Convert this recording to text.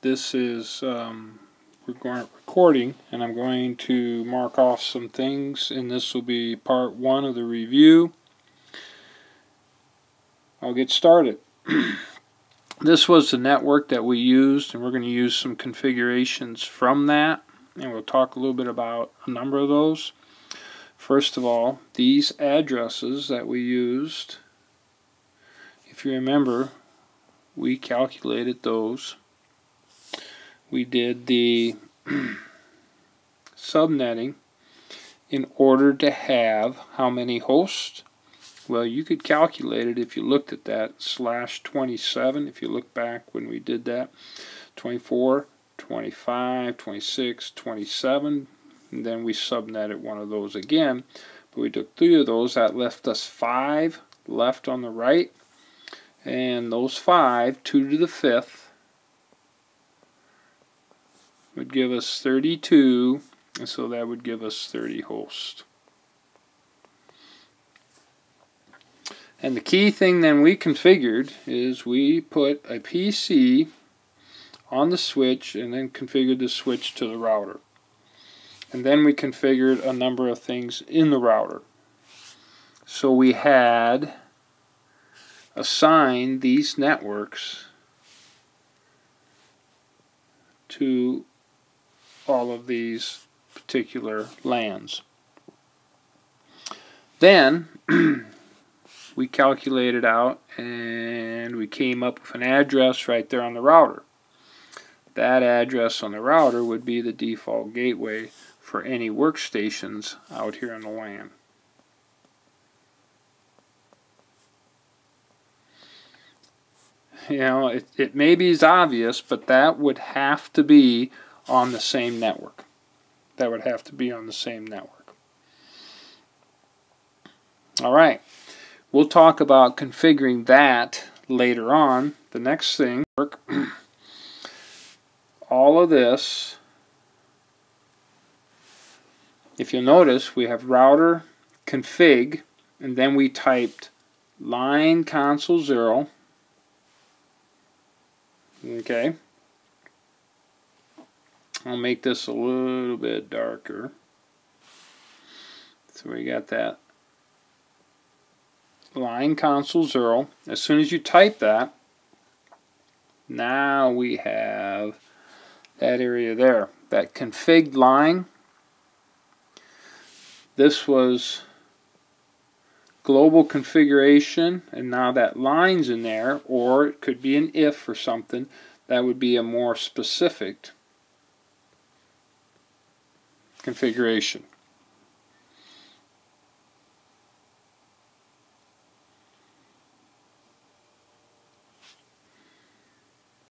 this is we're going recording, and I'm going to mark off some things, and this will be part 1 of the review. I'll get started. This was the network that we used, and we're going to use some configurations from that, and we'll talk a little bit about a number of those. First of all, these addresses that we used, if you remember, we calculated those. We did the subnetting in order to have how many hosts. Well, you could calculate it if you looked at that /27, if you look back when we did that, 24, 25, 26, 27, and then we subnetted one of those again. But we took 3 of those, that left us 5 left on the right, and those 5, 2 to the 5th, would give us 32, and so that would give us 30 hosts. And the key thing then we configured is we put a PC on the switch and then configured the switch to the router. And then we configured a number of things in the router. So we had assigned these networks to all of these particular LANs. Then we calculated out and we came up with an address right there on the router. That address on the router would be the default gateway for any workstations out here on the LAN. You know, it maybe is obvious, but that would have to be on the same network. That would have to be on the same network. Alright, we'll talk about configuring that later on. The next thing, all of this, if you'll notice, we have router config, and then we typed line console 0. Okay. I'll make this a little bit darker. So we got that line console 0. As soon as you type that, now we have that area there, that config line. This was global configuration, and now that line's in there, or it could be an if or something. That would be a more specific configuration.